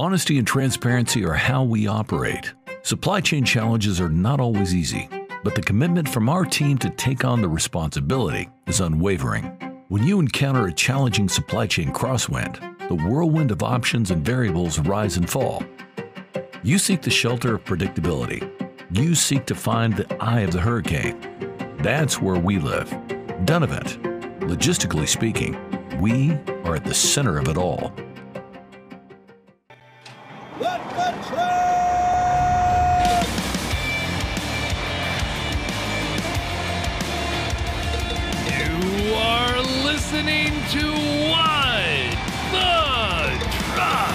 Honesty and transparency are how we operate. Supply chain challenges are not always easy, but the commitment from our team to take on the responsibility is unwavering. When you encounter a challenging supply chain crosswind, the whirlwind of options and variables rise and fall. You seek the shelter of predictability. You seek to find the eye of the hurricane. That's where we live. Donovan. Logistically speaking, we are at the center of it all. Let the train! You are listening to What the Truck.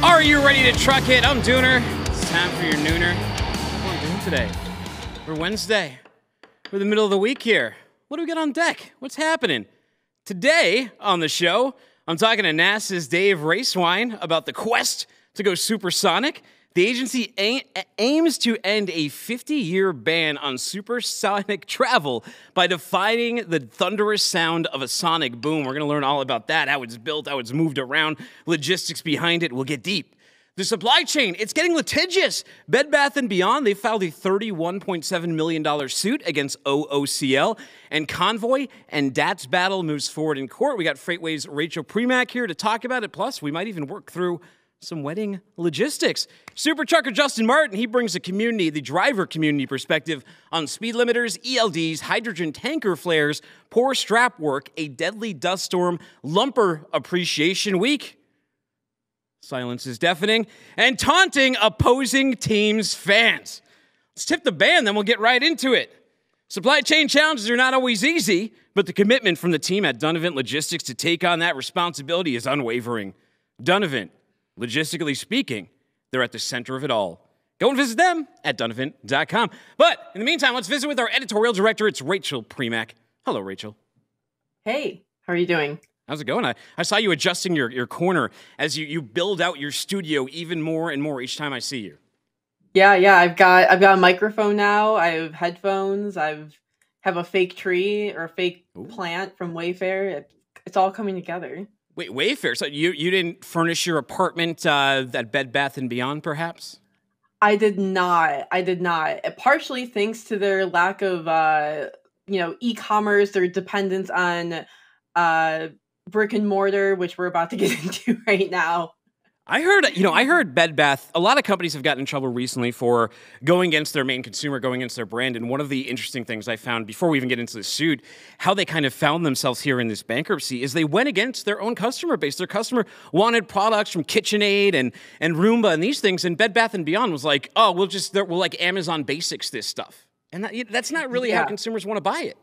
Are you ready to truck it? I'm Dooner. It's time for your nooner. What am I doing today? We're Wednesday. We're the middle of the week here. What do we got on deck? What's happening? Today on the show, I'm talking to NASA's Dave Racewine about the quest to go supersonic. The agency aims to end a 50-year ban on supersonic travel by defining the thunderous sound of a sonic boom. We're going to learn all about that, how it's built, how it's moved around, logistics behind it. We'll get deep. The supply chain, it's getting litigious. Bed Bath & Beyond, they filed a $31.7 million suit against OOCL. And Convoy and DAT's battle moves forward in court. We got FreightWaves' Rachel Premack here to talk about it. Plus, we might even work through some wedding logistics. Super trucker Justin Martin, he brings the driver community perspective on speed limiters, ELDs, hydrogen tanker flares, poor strap work, a deadly dust storm, lumper appreciation week. Silence is deafening, and taunting opposing teams' fans. Let's tip the band, then we'll get right into it. Supply chain challenges are not always easy, but the commitment from the team at Donovan Logistics to take on that responsibility is unwavering. Donovan, logistically speaking, they're at the center of it all. Go and visit them at donovan.com. But in the meantime, let's visit with our editorial director. It's Rachel Premack. Hello, Rachel. Hey, how are you doing? How's it going? I saw you adjusting your corner as you build out your studio even more and more each time I see you. Yeah, I've got a microphone now. I have headphones. Have a fake tree or a fake plant from Wayfair. It's all coming together. Wait, Wayfair? So you didn't furnish your apartment at Bed Bath & Beyond, perhaps? I did not. Partially thanks to their lack of e-commerce, their dependence on brick and mortar, which we're about to get into right now. I heard Bed Bath, a lot of companies have gotten in trouble recently for going against their main consumer, going against their brand. And one of the interesting things I found before we even get into the suit, how they kind of found themselves here in this bankruptcy is they went against their own customer base. Their customer wanted products from KitchenAid and Roomba and these things. And Bed Bath & Beyond was like, oh, we'll like Amazon Basics this stuff. And that's not really how consumers want to buy it.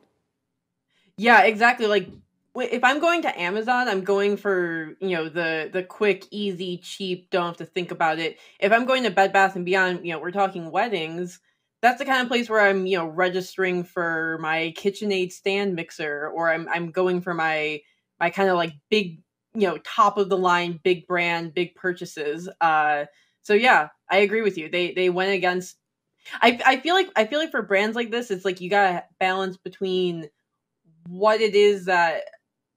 Yeah, exactly. Like, if I'm going to Amazon, I'm going for, the quick, easy, cheap, don't have to think about it. If I'm going to Bed Bath & Beyond, we're talking weddings, that's the kind of place where I'm, registering for my KitchenAid stand mixer, or I'm going for my kind of like big, top of the line, big brand, big purchases. So yeah, I agree with you. They went against, I feel like for brands like this, it's like you gotta balance between what it is that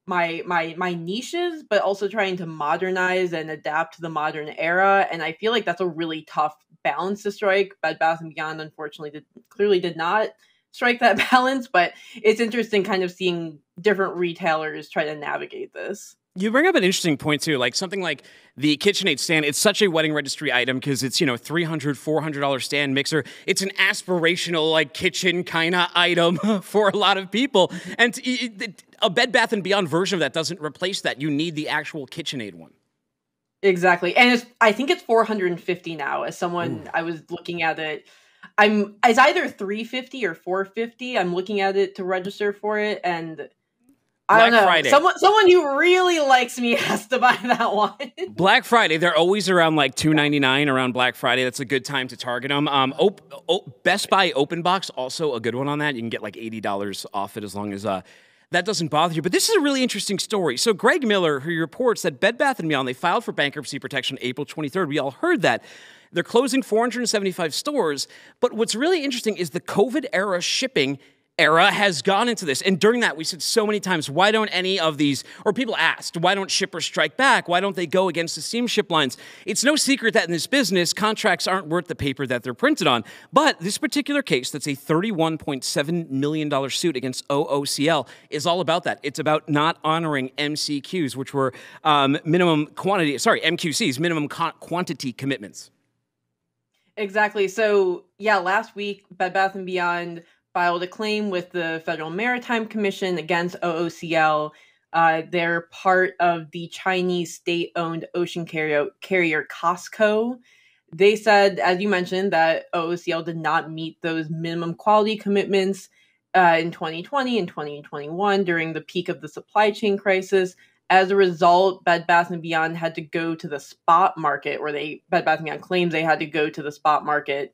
my niches, but also trying to modernize and adapt to the modern era. And I feel like that's a really tough balance to strike. Bed Bath & Beyond, unfortunately, clearly did not strike that balance, but it's interesting kind of seeing different retailers try to navigate this. You bring up an interesting point, too, like something like the KitchenAid stand. It's such a wedding registry item because it's, $300, $400 stand mixer. It's an aspirational, like, kitchen kind of item for a lot of people. And a Bed Bath & Beyond version of that doesn't replace that. You need the actual KitchenAid one. Exactly. And I think it's $450 now. As someone, I was looking at it. It's either $350 or $450. I'm looking at it to register for it, and I don't know. Friday. Someone who really likes me has to buy that one. Black Friday, they're always around like $2.99 around Black Friday. That's a good time to target them. Best Buy Open Box, also a good one on that. You can get like $80 off it as long as that doesn't bother you. But this is a really interesting story. So Greg Miller, who reports that Bed Bath & Beyond, they filed for bankruptcy protection April 23rd. We all heard that. They're closing 475 stores. But what's really interesting is the COVID-era shipping era has gone into this. And during that, we said so many times, why don't any of these, or people asked, why don't shippers strike back? Why don't they go against the steamship lines? It's no secret that in this business, contracts aren't worth the paper that they're printed on. But this particular case, that's a $31.7 million suit against OOCL, is all about that. It's about not honoring MCQs, which were MQCs, minimum quantity commitments. Exactly. So, yeah, last week, Bed Bath & Beyond filed a claim with the Federal Maritime Commission against OOCL. They're part of the Chinese state-owned ocean carrier COSCO. They said, as you mentioned, that OOCL did not meet those minimum quality commitments in 2020 and 2021 during the peak of the supply chain crisis. As a result, Bed Bath & Beyond had to go to the spot market, or Bed Bath & Beyond claims they had to go to the spot market.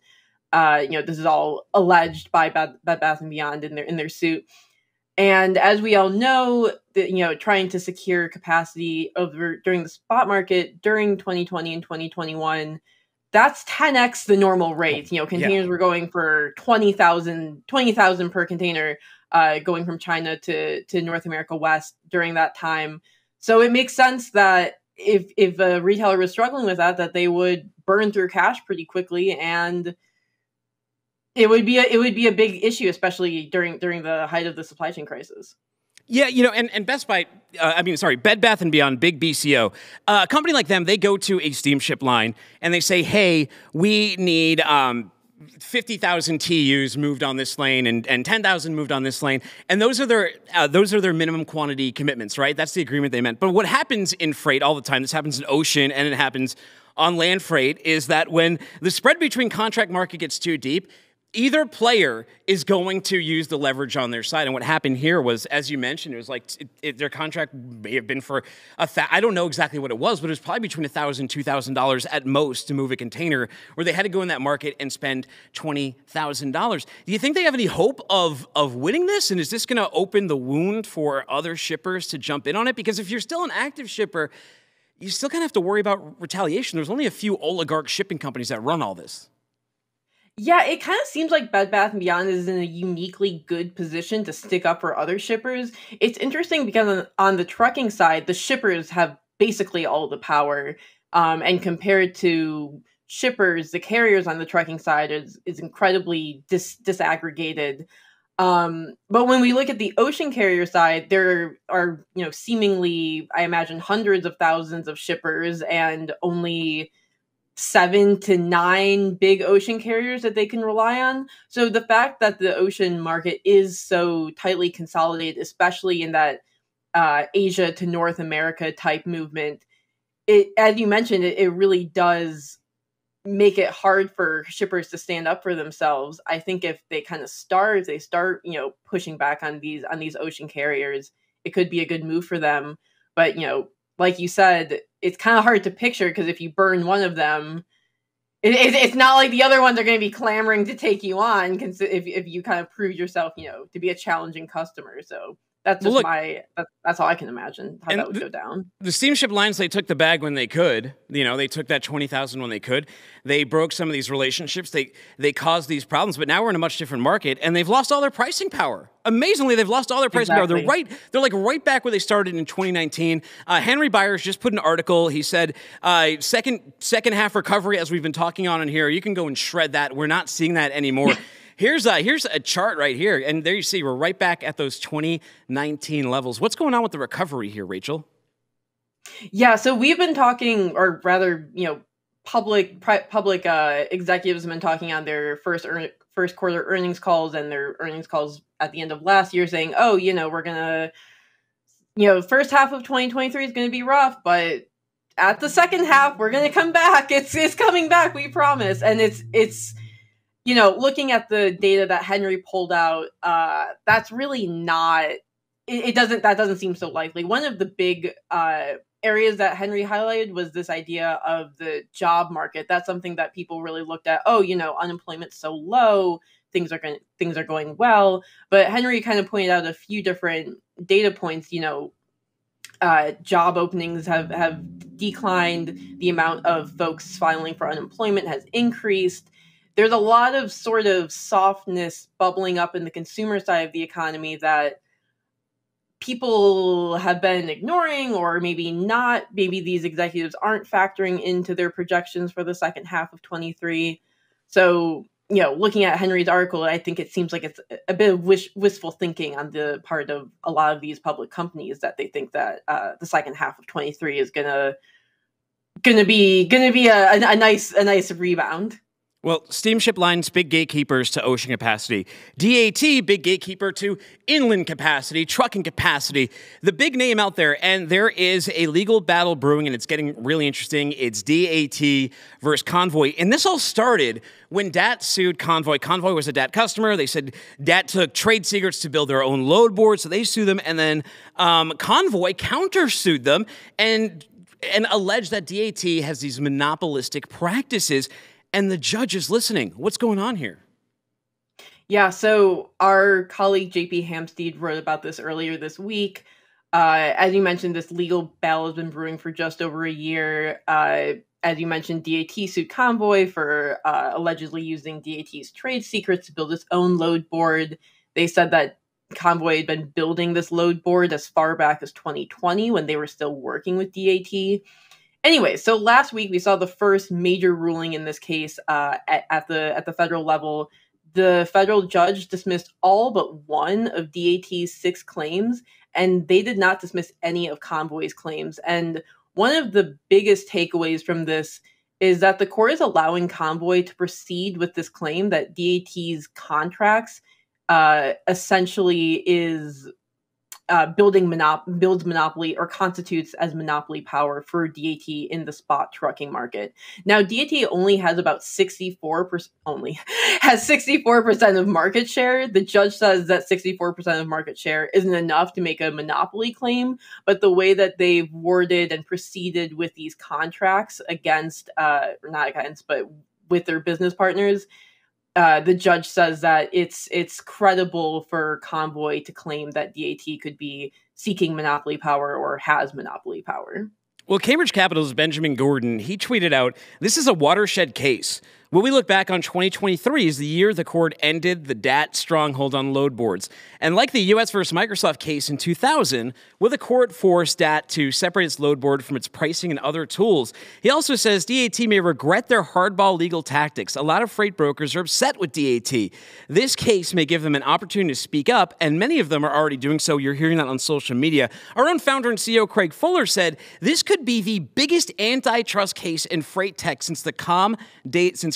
This is all alleged by Bed Bath & Beyond in their suit. And as we all know, trying to secure capacity during the spot market during 2020 and 2021, that's 10x the normal rate. Containers were going for 20,000 per container, going from China to North America West during that time. So it makes sense that if a retailer was struggling with that they would burn through cash pretty quickly, and it would be a big issue, especially during the height of the supply chain crisis. Yeah, and Bed Bath & Beyond, big BCO, a company like them, they go to a steamship line and they say, hey, we need 50,000 TEUs moved on this lane and 10,000 moved on this lane. And those are their minimum quantity commitments, right? That's the agreement they meant. But what happens in freight all the time, this happens in ocean and it happens on land freight, is that when the spread between contract market gets too deep, either player is going to use the leverage on their side. And what happened here was, as you mentioned, it was like their contract may have been for I don't know exactly what it was, but it was probably between $1,000, $2,000 at most to move a container, where they had to go in that market and spend $20,000. Do you think they have any hope of winning this? And is this going to open the wound for other shippers to jump in on it? Because if you're still an active shipper, you still kind of have to worry about retaliation. There's only a few oligarch shipping companies that run all this. Yeah, it kind of seems like Bed Bath & Beyond is in a uniquely good position to stick up for other shippers. It's interesting because on the trucking side, the shippers have basically all the power. And compared to shippers, the carriers on the trucking side is incredibly disaggregated. But when we look at the ocean carrier side, there are, seemingly, I imagine, hundreds of thousands of shippers and only 7 to 9 big ocean carriers that they can rely on. So the fact that the ocean market is so tightly consolidated, especially in that Asia to North America type movement, as you mentioned, it really does make it hard for shippers to stand up for themselves. I think if they start pushing back on these ocean carriers, it could be a good move for them. But like you said, it's kind of hard to picture, because if you burn one of them, it's not like the other ones are going to be clamoring to take you on, if you kind of prove yourself, to be a challenging customer. So that's just that's all I can imagine how that would go down. The steamship lines, they took the bag when they could. They took that 20,000 when they could. They broke some of these relationships. They caused these problems, but now we're in a much different market, and they've lost all their pricing power. Amazingly, they've lost all their pricing power. They're right back where they started in 2019. Henry Byers just put an article. He said, second half recovery, as we've been talking on in here. You can go and shred that. We're not seeing that anymore. Here's a chart right here, and there you see we're right back at those 2019 levels. What's going on with the recovery here, Rachel? Yeah, so we've been talking, or rather, public executives have been talking on their first quarter earnings calls and their earnings calls at the end of last year, saying, "Oh, we're gonna, first half of 2023 is gonna be rough, but at the second half we're gonna come back. It's coming back, we promise." And it's looking at the data that Henry pulled out, that's really not, that doesn't seem so likely. One of the big areas that Henry highlighted was this idea of the job market. That's something that people really looked at. Oh, unemployment's so low, things are going well. But Henry kind of pointed out a few different data points. Job openings have declined. The amount of folks filing for unemployment has increased. there's a lot of sort of softness bubbling up in the consumer side of the economy that people have been ignoring, or maybe not. Maybe these executives aren't factoring into their projections for the second half of 23. So, looking at Henry's article, I think it seems like it's a bit of wistful thinking on the part of a lot of these public companies that they think that the second half of 23 is gonna be a nice rebound. Well, steamship lines, big gatekeepers to ocean capacity. DAT, big gatekeeper to inland capacity, trucking capacity. The big name out there, and there is a legal battle brewing, and it's getting really interesting. It's DAT versus Convoy. And this all started when DAT sued Convoy. Convoy was a DAT customer. They said DAT took trade secrets to build their own load board, so they sued them. And then Convoy countersued them and alleged that DAT has these monopolistic practices. And the judge is listening. What's going on here? Yeah, so our colleague JP Hamstead wrote about this earlier this week. As you mentioned, this legal battle has been brewing for just over a year. As you mentioned, DAT sued Convoy for allegedly using DAT's trade secrets to build its own load board. They said that Convoy had been building this load board as far back as 2020 when they were still working with DAT. Anyway, so last week we saw the first major ruling in this case at the federal level. The federal judge dismissed all but one of DAT's 6 claims, and they did not dismiss any of Convoy's claims. And one of the biggest takeaways from this is that the court is allowing Convoy to proceed with this claim that DAT's contracts essentially is builds monopoly or constitutes as monopoly power for DAT in the spot trucking market. Now, DAT only has about 64% of market share. The judge says that 64% of market share isn't enough to make a monopoly claim, but the way that they've worded and proceeded with these contracts against, or not against, but with their business partners, the judge says that it's credible for Convoy to claim that DAT could be seeking monopoly power or has monopoly power. Well, Cambridge Capital's Benjamin Gordon, he tweeted out, "This is a watershed case. When we look back on 2023 is the year the court ended the DAT stronghold on load boards. And like the US versus Microsoft case in 2000, where the court forced DAT to separate its load board from its pricing and other tools." He also says DAT may regret their hardball legal tactics. A lot of freight brokers are upset with DAT. This case may give them an opportunity to speak up, and many of them are already doing so. You're hearing that on social media. Our own founder and CEO Craig Fuller said this could be the biggest antitrust case in freight tech since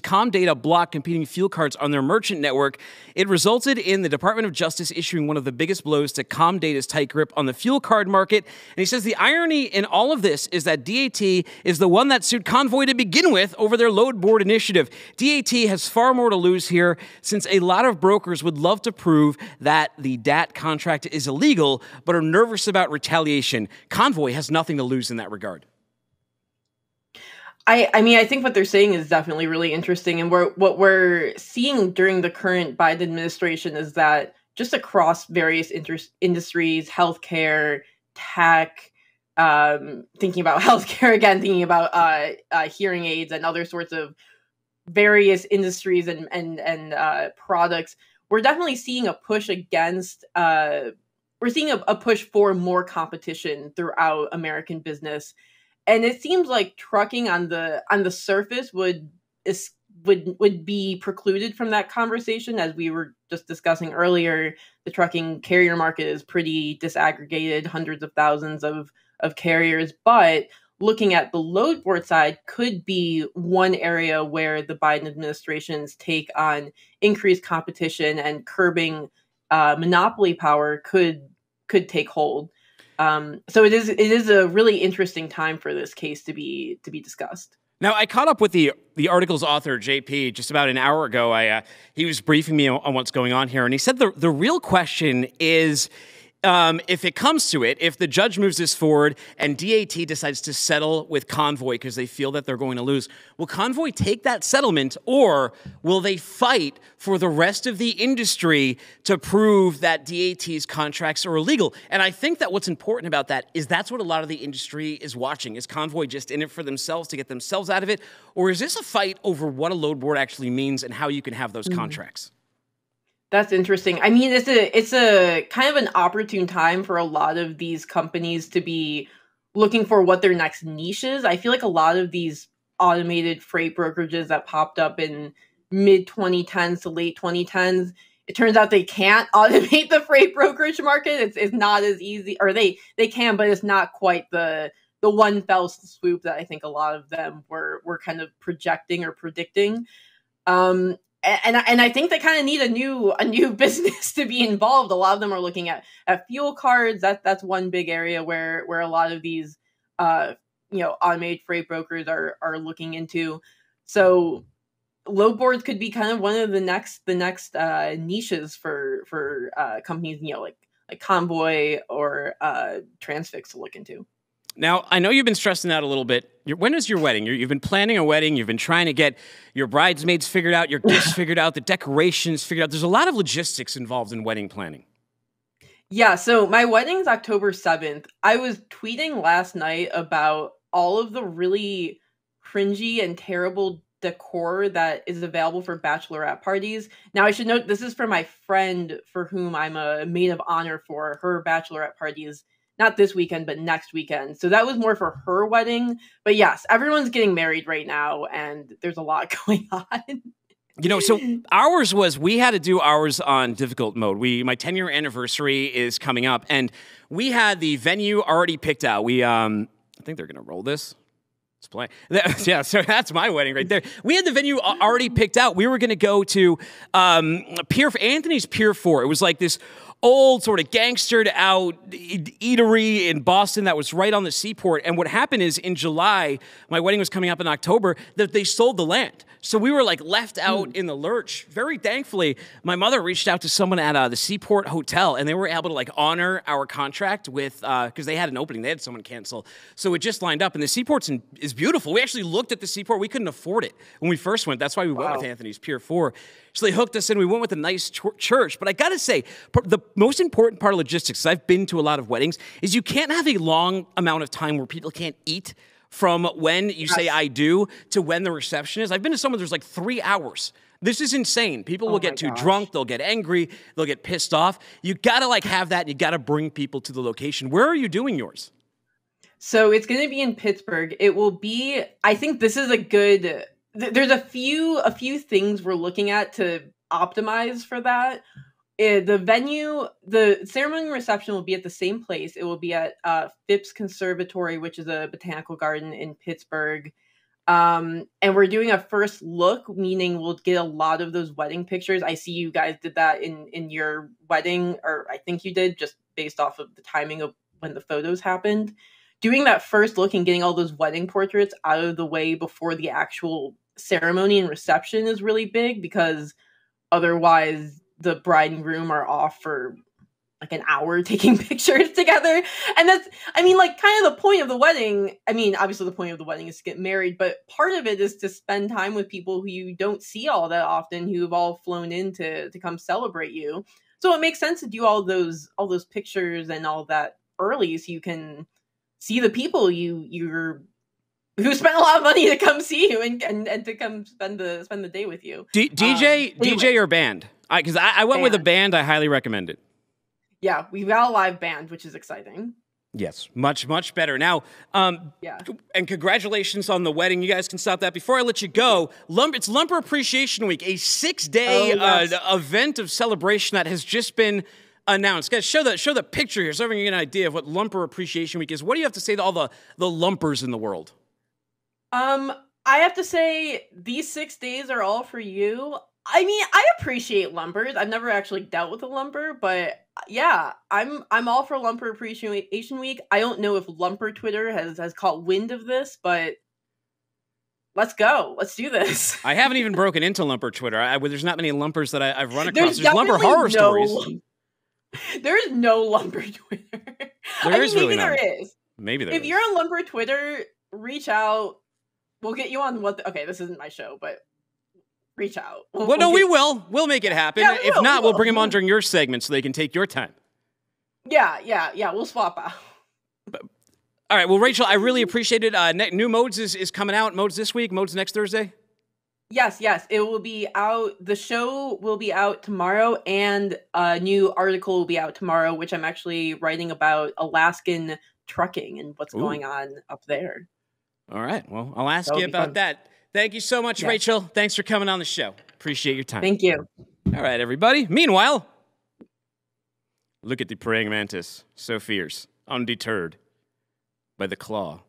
Comdata blocked competing fuel cards on their merchant network. It resulted in the Department of Justice issuing one of the biggest blows to Comdata's tight grip on the fuel card market. And he says the irony in all of this is that DAT is the one that sued Convoy to begin with over their load board initiative. DAT has far more to lose here, since a lot of brokers would love to prove that the DAT contract is illegal, but are nervous about retaliation. Convoy has nothing to lose in that regard. I mean, I think what they're saying is definitely really interesting. And what we're seeing during the current Biden administration is that just across various industries, healthcare, tech, thinking about healthcare again, thinking about hearing aids and other sorts of various industries and products, we're definitely seeing a push against, we're seeing a push for more competition throughout American business. And it seems like trucking on the surface would be precluded from that conversation. As we were just discussing earlier, the trucking carrier market is pretty disaggregated, hundreds of thousands of carriers. But looking at the load board side could be one area where the Biden administration's take on increased competition and curbing monopoly power could take hold. So it is a really interesting time for this case to be discussed. Now, I caught up with the article's author, JP, just about an hour ago. He was briefing me on what's going on here, and he said the real question is, if it comes to it, if the judge moves this forward and DAT decides to settle with Convoy because they feel that they're going to lose, will Convoy take that settlement, or will they fight for the rest of the industry to prove that DAT's contracts are illegal? And I think that what's important about that is that's what a lot of the industry is watching. Is Convoy just in it for themselves to get themselves out of it? Or is this a fight over what a load board actually means and how you can have those contracts? That's interesting. I mean, it's a kind of an opportune time for a lot of these companies to be looking for what their next niche is. I feel like a lot of these automated freight brokerages that popped up in mid 2010s to late 2010s, it turns out they can't automate the freight brokerage market. It's not as easy, or they can, but it's not quite the one fell swoop that I think a lot of them were kind of projecting or predicting. And I think they kind of need a new business to be involved. A lot of them are looking at fuel cards. That's one big area where a lot of these automated freight brokers are looking into. So load boards could be kind of one of the next niches for companies, like Convoy or Transfix to look into. Now, I know you've been stressing out a little bit. When is your wedding? You've been planning a wedding. You've been trying to get your bridesmaids figured out, your gifts figured out, the decorations figured out. There's a lot of logistics involved in wedding planning. Yeah, so my wedding's October 7th. I was tweeting last night about all of the really cringy and terrible decor that is available for bachelorette parties. Now, I should note this is for my friend for whom I'm a maid of honor for. Her bachelorette party is not this weekend, but next weekend. So that was more for her wedding. But yes, everyone's getting married right now, and there's a lot going on. So we had to do ours on difficult mode. My 10-year anniversary is coming up, and we had the venue already picked out. I think they're going to roll this. Let's play. Yeah, so that's my wedding right there. We had the venue already picked out. We were going to go to Anthony's Pier 4. It was like this old sort of gangstered out eatery in Boston that was right on the seaport. And what happened is in July, my wedding was coming up in October, that they sold the land. So we were like left out in the lurch. Very thankfully, my mother reached out to someone at the Seaport Hotel, and they were able to like honor our contract with, because they had an opening. They had someone cancel. So it just lined up, and the Seaport is beautiful. We actually looked at the Seaport. We couldn't afford it when we first went. That's why we went with Anthony's Pier 4. So they hooked us in. We went with a nice church. But I got to say, the most important part of logistics, I've been to a lot of weddings, is you can't have a long amount of time where people can't eat from when you say I do to when the reception is. I've been to someone there's like 3 hours. This is insane. People will get too drunk. They'll get angry. They'll get pissed off. You got to like have that. And you got to bring people to the location. Where are you doing yours? So it's going to be in Pittsburgh. It will be, I think this is a good, there's a few things we're looking at to optimize for that. The venue, the ceremony and reception will be at the same place. It will be at Phipps Conservatory, which is a botanical garden in Pittsburgh. And we're doing a first look, meaning we'll get a lot of those wedding pictures. I see you guys did that in your wedding, or I think you did, just based off of the timing of when the photos happened. Doing that first look and getting all those wedding portraits out of the way before the actual ceremony and reception is really big, because otherwise the bride and groom are off for like an hour taking pictures together. And that's, I mean, like kind of the point of the wedding. I mean, obviously the point of the wedding is to get married, but part of it is to spend time with people who you don't see all that often, who have all flown in to come celebrate you. So it makes sense to do all those pictures and all that early, so you can see the people who spent a lot of money to come see you and to come spend the day with you. DJ or band? Because I went with a band. I highly recommend it. Yeah, we've got a live band, which is exciting. Yes, much, much better. Now, yeah. And congratulations on the wedding. You guys can stop that. Before I let you go, it's Lumber Appreciation Week, a 6-day event of celebration that has just been announced. Guys, show the picture here so everyone can get an idea of what Lumber Appreciation Week is. What do you have to say to all the lumpers in the world? I have to say these 6 days are all for you. I mean, I appreciate lumpers. I've never actually dealt with a lumper, but yeah, I'm all for Lumber Appreciation Week. I don't know if lumper Twitter has caught wind of this, but let's go. Let's do this. I haven't even broken into lumper Twitter. There's not many lumpers that I've run across. There's lumper horror stories. There is no lumber Twitter. There is really maybe none. there is. Maybe there If is. you're on lumber Twitter, reach out. We'll get you on okay, this isn't my show, but reach out. Well, no, we will. We'll make it happen. Yeah, If not, we'll bring them on during your segment so they can take your time. Yeah. We'll swap out. All right. Well, Rachel, I really appreciate it. New Modes is coming out. Modes this week. Modes next Thursday. Yes. It will be out. The show will be out tomorrow, and a new article will be out tomorrow, which I'm actually writing about Alaskan trucking and what's going on up there. All right. Well, I'll ask you about that. Thank you so much, Rachel. Thanks for coming on the show. Appreciate your time. Thank you. All right, everybody. Meanwhile, look at the praying mantis, so fierce, undeterred by the claw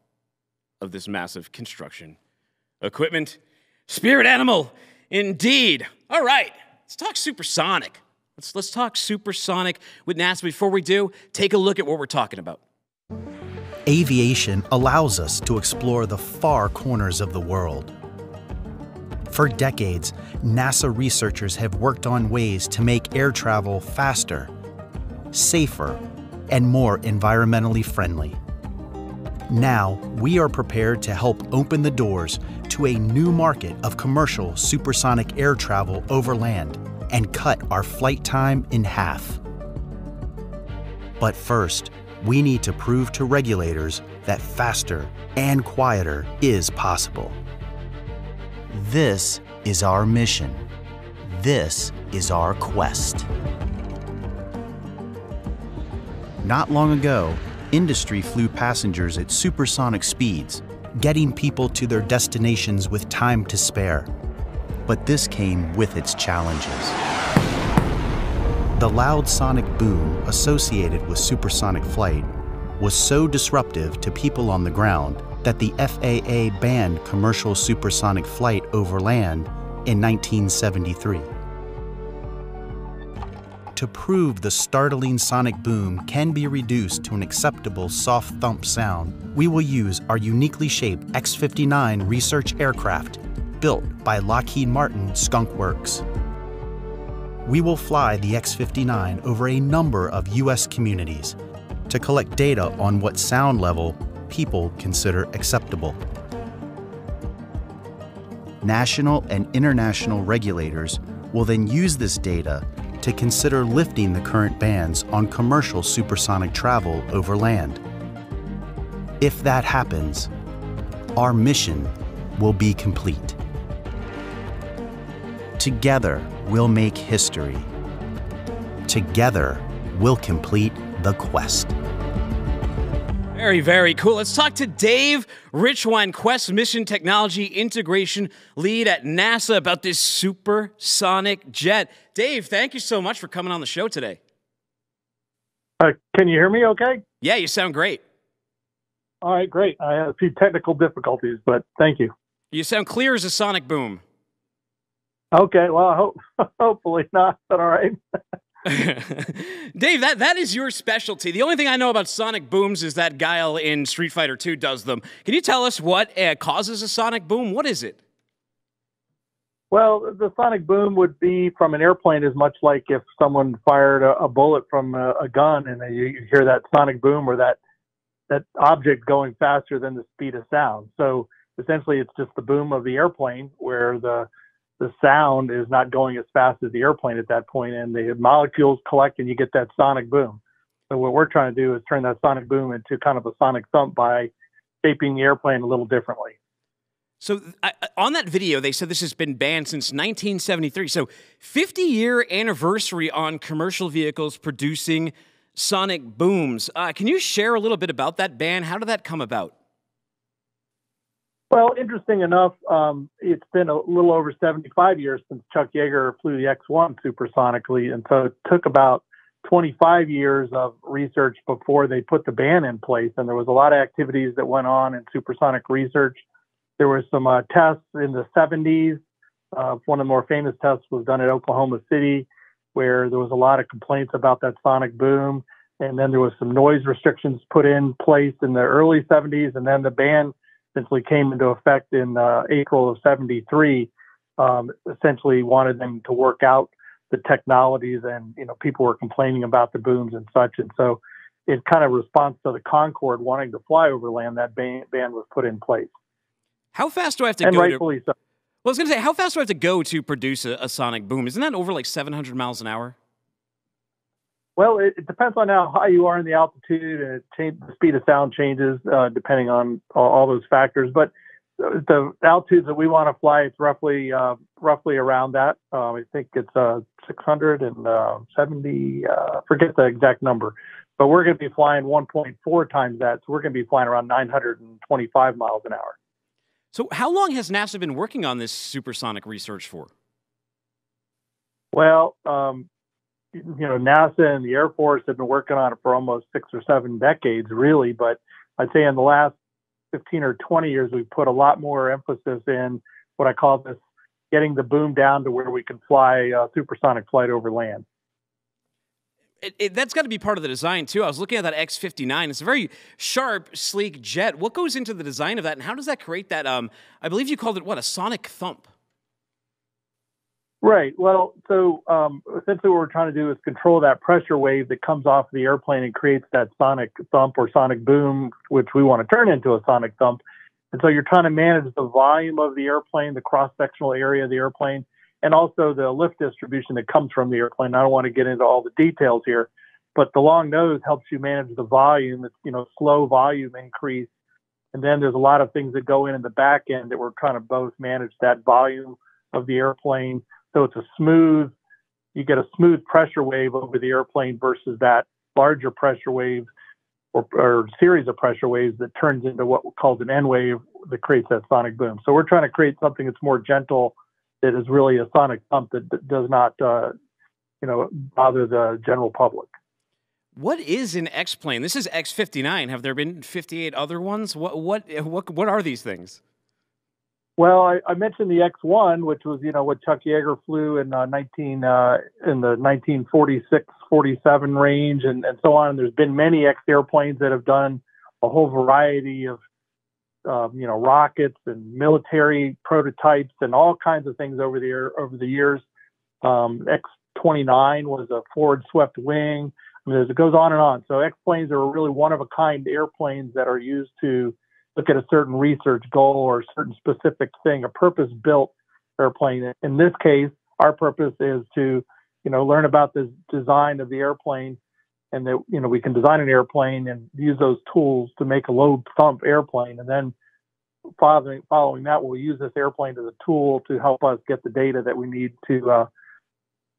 of this massive construction equipment. Spirit animal, indeed. All right, let's talk supersonic. Let's talk supersonic with NASA. Before we do, take a look at what we're talking about. Aviation allows us to explore the far corners of the world. For decades, NASA researchers have worked on ways to make air travel faster, safer, and more environmentally friendly. Now, we are prepared to help open the doors to a new market of commercial supersonic air travel over land and cut our flight time in half. But first, we need to prove to regulators that faster and quieter is possible. This is our mission. This is our quest. Not long ago, industry flew passengers at supersonic speeds, getting people to their destinations with time to spare. But this came with its challenges. The loud sonic boom associated with supersonic flight was so disruptive to people on the ground that the FAA banned commercial supersonic flight over land in 1973. To prove the startling sonic boom can be reduced to an acceptable soft thump sound, we will use our uniquely shaped X-59 research aircraft built by Lockheed Martin Skunk Works. We will fly the X-59 over a number of U.S. communities to collect data on what sound level people consider acceptable. National and international regulators will then use this data to consider lifting the current bans on commercial supersonic travel over land. If that happens, our mission will be complete. Together, we'll make history. Together, we'll complete the quest. Very, very cool. Let's talk to Dave Richwine, Quesst Mission Technology Integration Lead at NASA, about this supersonic jet. Dave, thank you so much for coming on the show today. Can you hear me okay? Yeah, you sound great. All right, great. I had a few technical difficulties, but thank you. You sound clear as a sonic boom. Okay, well, hopefully not, but all right. Dave, that is your specialty. The only thing I know about sonic booms is that Guile in Street Fighter 2 does them. Can you tell us what causes a sonic boom? What is it? Well, the sonic boom would be from an airplane, as much like if someone fired a bullet from a gun and you hear that sonic boom, or that object going faster than the speed of sound. So essentially it's just the boom of the airplane, where the sound is not going as fast as the airplane at that point, and the molecules collect and you get that sonic boom. So what we're trying to do is turn that sonic boom into kind of a sonic thump by shaping the airplane a little differently. So on that video, they said this has been banned since 1973. So 50-year anniversary on commercial vehicles producing sonic booms. Can you share a little bit about that ban? How did that come about? Well, interesting enough, it's been a little over 75 years since Chuck Yeager flew the X-1 supersonically, and so it took about 25 years of research before they put the ban in place, and there was a lot of activities that went on in supersonic research. There were some tests in the 70s. One of the more famous tests was done at Oklahoma City, where there was a lot of complaints about that sonic boom, and then there was some noise restrictions put in place in the early 70s, and then the ban essentially came into effect in April of 73, essentially wanted them to work out the technologies, and people were complaining about the booms and such, and so in kind of response to the Concorde wanting to fly over land, that ban was put in place. How fast do I have to and go? Rightfully so. Well, I was going to say, how fast do I have to go to produce a sonic boom? Isn't that over like 700 miles an hour? Well, it depends on how high you are in the altitude, and the speed of sound changes depending on all those factors. But the altitudes that we want to fly, it's roughly around that. I think it's 670. Forget the exact number, but we're going to be flying 1.4 times that. So we're going to be flying around 925 miles an hour. So how long has NASA been working on this supersonic research for? Well, NASA and the Air Force have been working on it for almost 6 or 7 decades, really. But I'd say in the last 15 or 20 years, we've put a lot more emphasis in what I call this, getting the boom down to where we can fly supersonic flight over land. That's got to be part of the design, too. I was looking at that X-59. It's a very sharp, sleek jet. What goes into the design of that, and how does that create that, I believe you called it, what, a sonic thump? Right. Well, so essentially what we're trying to do is control that pressure wave that comes off the airplane and creates that sonic thump or sonic boom, which we want to turn into a sonic thump. And so you're trying to manage the volume of the airplane, the cross-sectional area of the airplane, and also the lift distribution that comes from the airplane. I don't want to get into all the details here, but the long nose helps you manage the volume. It's, slow volume increase. And then there's a lot of things that go in the back end that we're trying to both manage that volume of the airplane. So it's you get a smooth pressure wave over the airplane versus that larger pressure wave or series of pressure waves that turns into what we call an N wave that creates that sonic boom. So we're trying to create something that's more gentle, that is really a sonic thump that does not, bother the general public. What is an X-plane? This is X-59. Have there been 58 other ones? What are these things? Well, I mentioned the X-1, which was, what Chuck Yeager flew in the 1946, 47 range and so on. There's been many X airplanes that have done a whole variety of, rockets and military prototypes and all kinds of things over the years. X-29 was a forward swept wing. I mean, it goes on and on. So X-planes are really one-of-a-kind airplanes that are used to look at a certain research goal or a certain specific thing, a purpose-built airplane. In this case, our purpose is to, learn about the design of the airplane, and that, we can design an airplane and use those tools to make a low thump airplane. And then following that, we'll use this airplane as a tool to help us get the data that we need to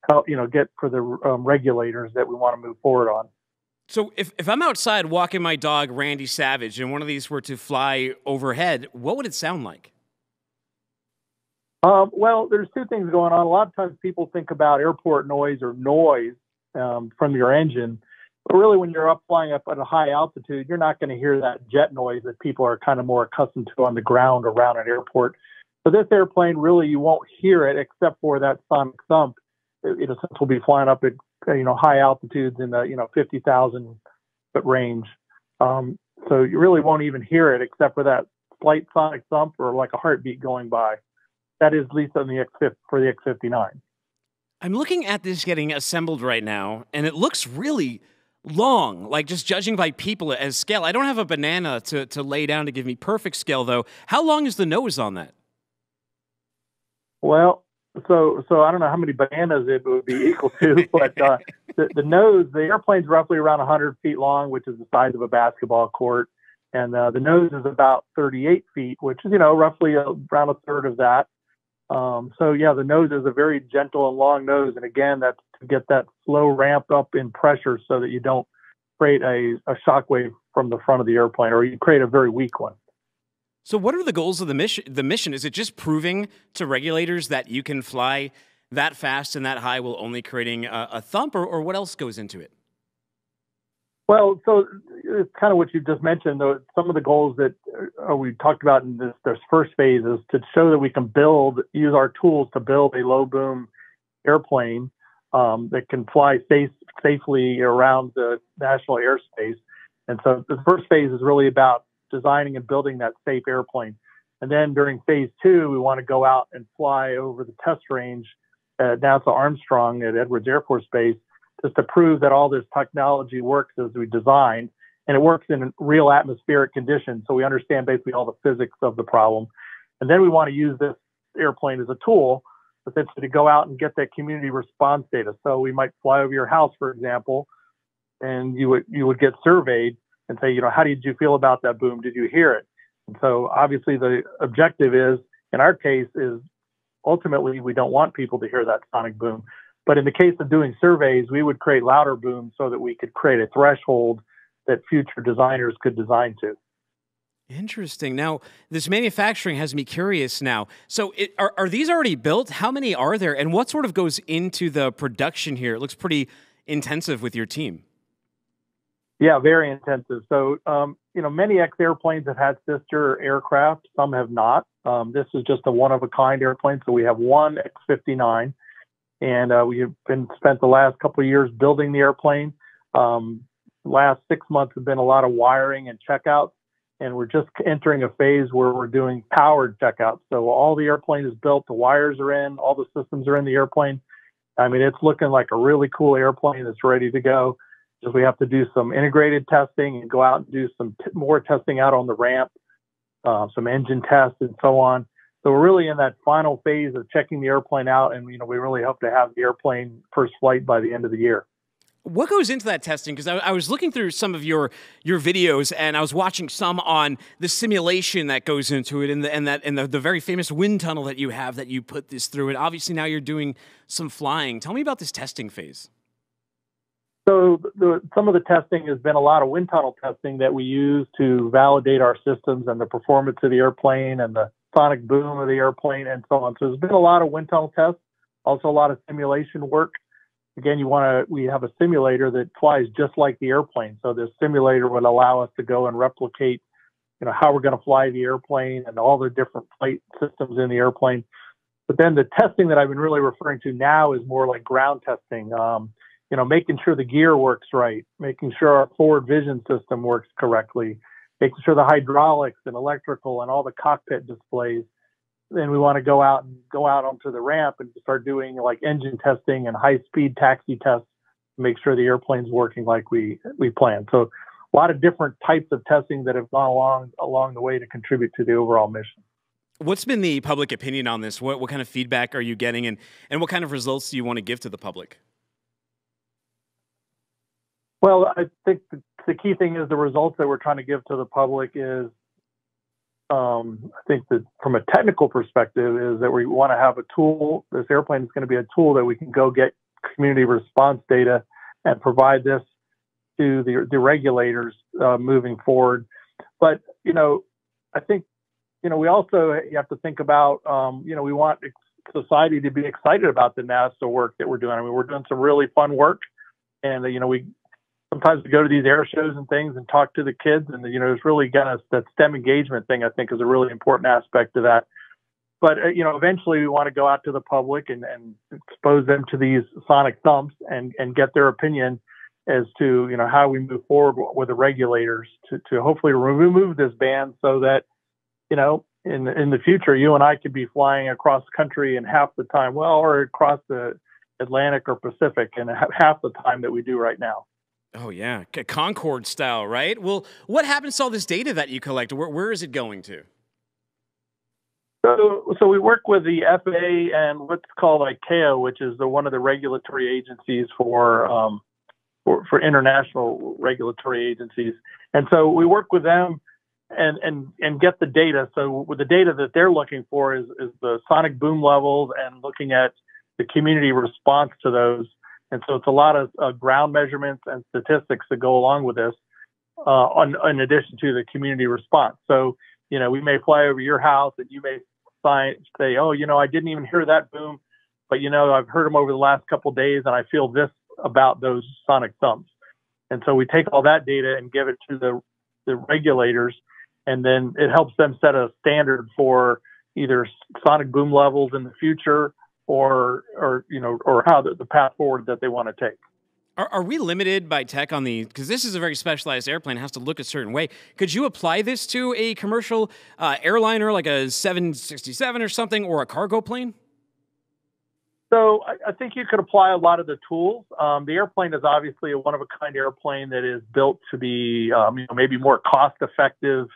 help, get for the regulators that we want to move forward on. So if I'm outside walking my dog, Randy Savage, and one of these were to fly overhead, what would it sound like? Well, there's two things going on. A lot of times people think about airport noise or noise from your engine. But really, when you're flying up at a high altitude, you're not going to hear that jet noise that people are kind of more accustomed to on the ground around an airport. So this airplane, really, you won't hear it except for that sonic thump. It will be flying up at high altitudes in the 50,000 foot range. So you really won't even hear it except for that slight sonic thump or like a heartbeat going by. That is at least on the for the X-59. I'm looking at this getting assembled right now, and it looks really long, like just judging by people as scale. I don't have a banana to lay down to give me perfect scale, though. How long is the nose on that? Well, so I don't know how many bananas it would be equal to, but the nose, the airplane's roughly around 100 feet long, which is the size of a basketball court. And the nose is about 38 feet, which is, roughly around a third of that. So yeah, the nose is a very gentle and long nose. And again, that's to get that slow ramp up in pressure so that you don't create a shock wave from the front of the airplane, or you create a very weak one. So what are the goals of the mission? Is it just proving to regulators that you can fly that fast and that high while only creating a thump, or what else goes into it? Well, so it's kind of what you just mentioned, though. Some of the goals that we talked about in this first phase is to show that we can use our tools to build a low boom airplane that can fly safely around the national airspace. And so the first phase is really about designing and building that safe airplane. And then during phase 2, we want to go out and fly over the test range at NASA Armstrong at Edwards Air Force Base, just to prove that all this technology works as we designed, and it works in real atmospheric conditions. So we understand basically all the physics of the problem. And then we want to use this airplane as a tool, essentially to go out and get that community response data. So we might fly over your house, for example, and you would get surveyed and say, how did you feel about that boom? Did you hear it? And so obviously the objective is, in our case, is ultimately we don't want people to hear that sonic boom. But in the case of doing surveys, we would create louder booms so that we could create a threshold that future designers could design to. Interesting. Now, this manufacturing has me curious now. So are these already built? How many are there? And what sort of goes into the production here? It looks pretty intensive with your team. Yeah, very intensive. So, many X airplanes have had sister aircraft. Some have not. This is just a one-of-a-kind airplane. So we have one X-59, and we have spent the last couple of years building the airplane. Last 6 months have been a lot of wiring and checkouts, and we're just entering a phase where we're doing powered checkouts. So all the airplane is built, the wires are in, all the systems are in the airplane. I mean, it's looking like a really cool airplane that's ready to go. Just we have to do some integrated testing and go out and do some more testing out on the ramp, some engine tests and so on. So we're really in that final phase of checking the airplane out, and we really hope to have the airplane first flight by the end of the year. What goes into that testing? Because I was looking through some of your videos, and I was watching some on the simulation that goes into it, and the very famous wind tunnel that you have that you put this through. And obviously now you're doing some flying. Tell me about this testing phase. So some of the testing has been a lot of wind tunnel testing that we use to validate our systems and the performance of the airplane and the sonic boom of the airplane and so on. So there's been a lot of wind tunnel tests, also a lot of simulation work. Again, we have a simulator that flies just like the airplane. So this simulator would allow us to go and replicate, how we're going to fly the airplane and all the different flight systems in the airplane. But then the testing that I've been really referring to now is more like ground testing. Making sure the gear works right, making sure our forward vision system works correctly, making sure the hydraulics and electrical and all the cockpit displays. Then we want to go out onto the ramp and start doing like engine testing and high-speed taxi tests to make sure the airplane's working like we planned. So a lot of different types of testing that have gone along the way to contribute to the overall mission. What's been the public opinion on this? What kind of feedback are you getting, and what kind of results do you want to give to the public? Well, I think the key thing is the results that we're trying to give to the public is, I think that from a technical perspective is that we want to have a tool. This airplane is going to be a tool that we can go get community response data and provide this to the regulators moving forward. But, I think, we also have to think about, we want society to be excited about the NASA work that we're doing. I mean, we're doing some really fun work, and, sometimes we go to these air shows and things and talk to the kids, and it's really that STEM engagement thing, I think, is a really important aspect of that. But eventually we want to go out to the public and expose them to these sonic thumps and get their opinion as to how we move forward with the regulators to hopefully remove this ban, so that in the future you and I could be flying across the country in half the time, or across the Atlantic or Pacific in half the time that we do right now. Oh, yeah. Concorde style, right? Well, what happens to all this data that you collect? Where is it going to? So we work with the FAA and what's called ICAO, which is one of the regulatory agencies for international regulatory agencies. And so we work with them and get the data. So with the data that they're looking for is the sonic boom levels and looking at the community response to those. And so it's a lot of ground measurements and statistics that go along with this, in addition to the community response. So, we may fly over your house and you may say, oh, I didn't even hear that boom, but, I've heard them over the last couple of days and I feel this about those sonic thumps. And so we take all that data and give it to the regulators, and then it helps them set a standard for either sonic boom levels in the future or how the path forward that they want to take. Are we limited by tech on because this is a very specialized airplane, it has to look a certain way. Could you apply this to a commercial airliner like a 767 or something, or a cargo plane? So I think you could apply a lot of the tools. The airplane is obviously a one-of-a-kind airplane that is built to be maybe more cost-effective,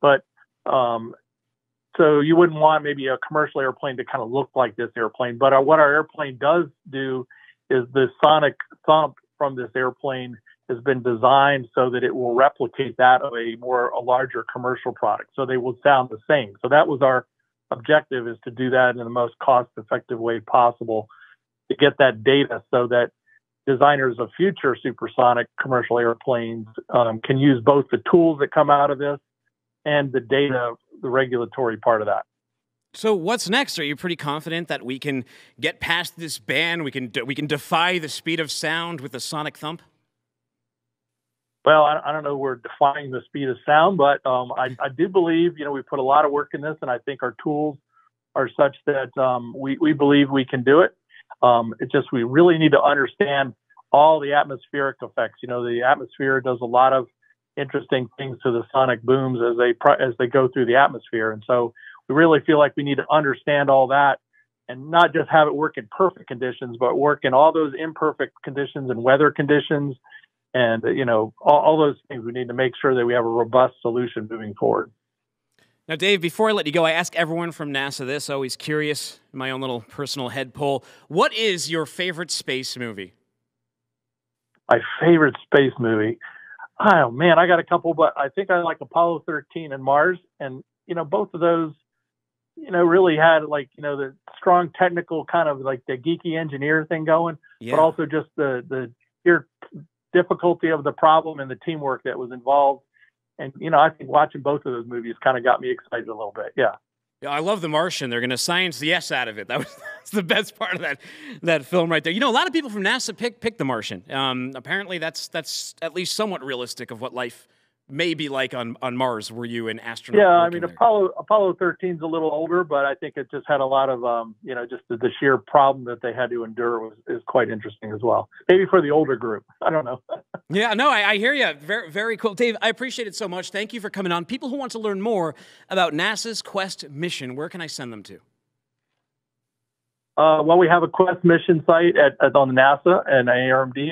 but so you wouldn't want maybe a commercial airplane to kind of look like this airplane. But what our airplane does do is the sonic thump from this airplane has been designed so that it will replicate that of a larger commercial product. So they will sound the same. So that was our objective, is to do that in the most cost-effective way possible to get that data so that designers of future supersonic commercial airplanes can use both the tools that come out of this and the data, the regulatory part of that. So what's next? Are you pretty confident that we can get past this ban? We can defy the speed of sound with a sonic thump? Well, I don't know we're defying the speed of sound, but I do believe, we put a lot of work in this, and I think our tools are such that we believe we can do it. It's just we really need to understand all the atmospheric effects. The atmosphere does a lot of interesting things to the sonic booms as they go through the atmosphere. And so we really feel like we need to understand all that and not just have it work in perfect conditions, but work in all those imperfect conditions and weather conditions. And, all those things, we need to make sure that we have a robust solution moving forward. Now, Dave, before I let you go, I ask everyone from NASA this, always curious, my own little personal head poll. What is your favorite space movie? My favorite space movie? Oh, man, I got a couple, but I think I like Apollo 13 and Mars. And, both of those, really had the strong technical kind of like the geeky engineer thing going, but also just the sheer difficulty of the problem and the teamwork that was involved. And, I think watching both of those movies kind of got me excited a little bit. Yeah. Yeah, I love The Martian. They're going to science the S out of it. That's the best part of that film right there. A lot of people from NASA picked The Martian. Apparently, that's at least somewhat realistic of what life may be like on Mars. Were you an astronaut? Yeah, I mean, Apollo 13 is a little older, but I think it just had a lot of, just the sheer problem that they had to endure is quite interesting as well. Maybe for the older group. I don't know. Yeah, no, I hear you. Very, very cool. Dave, I appreciate it so much. Thank you for coming on. People who want to learn more about NASA's Quesst mission, where can I send them to? Well, we have a Quesst mission site on NASA and ARMD,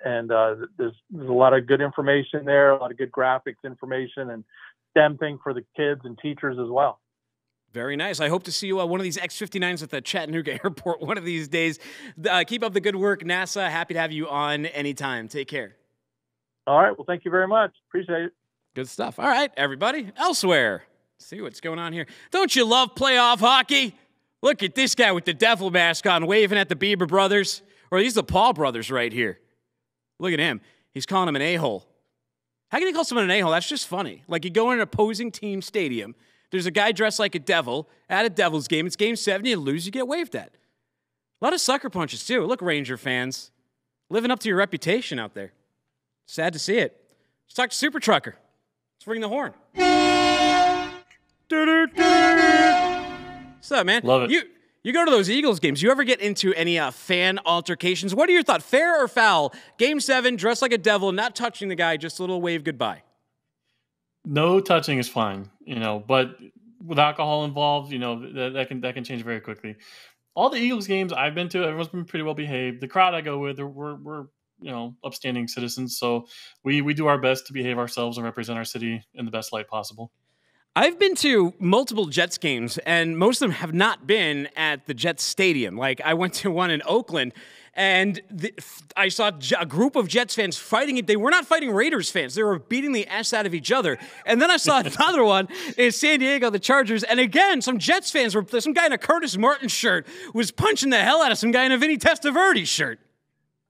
and there's a lot of good information there, a lot of good graphics information, and STEM thing for the kids and teachers as well. Very nice. I hope to see you one of these X-59s at the Chattanooga airport one of these days. Keep up the good work, NASA. Happy to have you on anytime. Take care. All right. Well, thank you very much. Appreciate it. Good stuff. All right, everybody. Elsewhere. Let's see what's going on here. Don't you love playoff hockey? Look at this guy with the devil mask on, waving at the Bieber brothers. Or these are the Paul brothers right here. Look at him. He's calling him an a-hole. How can you call someone an a-hole? That's just funny. Like, you go in an opposing team stadium, there's a guy dressed like a devil at a Devils game. It's Game 7, you lose, you get waved at. A lot of sucker punches, too. Look, Ranger fans. Living up to your reputation out there. Sad to see it. Let's talk to Super Trucker. Let's ring the horn. What's up, man? Love it. You go to those Eagles games. You ever get into any fan altercations? What are your thoughts? Fair or foul? Game 7, dressed like a devil, not touching the guy, just a little wave goodbye. No touching is fine, but with alcohol involved, that can change very quickly. All the Eagles games I've been to, everyone's been pretty well behaved. The crowd I go with, we're upstanding citizens, so we do our best to behave ourselves and represent our city in the best light possible. I've been to multiple Jets games, and most of them have not been at the Jets stadium. Like, I went to one in Oakland, and I saw a group of Jets fans fighting it. They were not fighting Raiders fans. They were beating the ass out of each other. And then I saw another one in San Diego, the Chargers. And again, some Jets fans some guy in a Curtis Martin shirt was punching the hell out of some guy in a Vinny Testaverde shirt.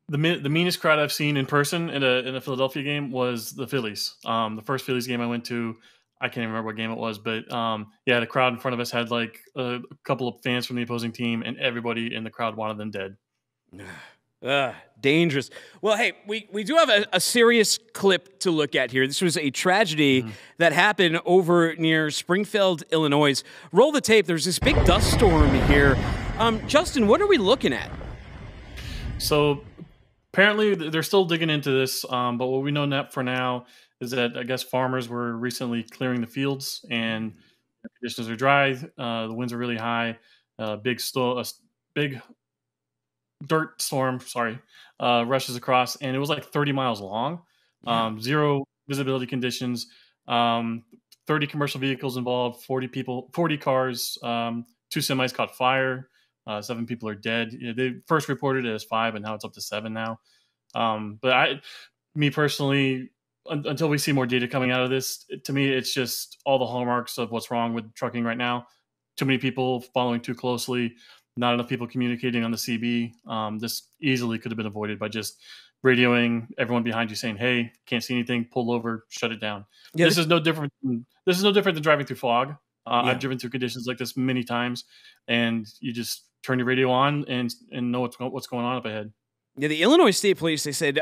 The meanest crowd I've seen in person in a Philadelphia game was the Phillies. The first Phillies game I went to, I can't even remember what game it was, but the crowd in front of us had like a couple of fans from the opposing team, and everybody in the crowd wanted them dead. Dangerous. Well, hey, we do have a serious clip to look at here. This was a tragedy that happened over near Springfield, Illinois. Roll the tape. There's this big dust storm here. Justin, what are we looking at? So apparently they're still digging into this, but what we know for now is that I guess farmers were recently clearing the fields, and the conditions are dry. The winds are really high. Big dirt storm, rushes across, and it was like 30 miles long. Zero visibility conditions, 30 commercial vehicles involved, 40 cars, 2 semis caught fire, 7 people are dead. They first reported it as 5, and now it's up to 7 now. But me personally, until we see more data coming out of this, to me, it's just all the hallmarks of what's wrong with trucking right now. Too many people following too closely, not enough people communicating on the CB. This easily could have been avoided by just radioing everyone behind you saying, "Hey, can't see anything, pull over, shut it down." Yeah, this is no different than driving through fog. I've driven through conditions like this many times, and you just turn your radio on and know what's going on up ahead. Yeah, the Illinois State Police, they said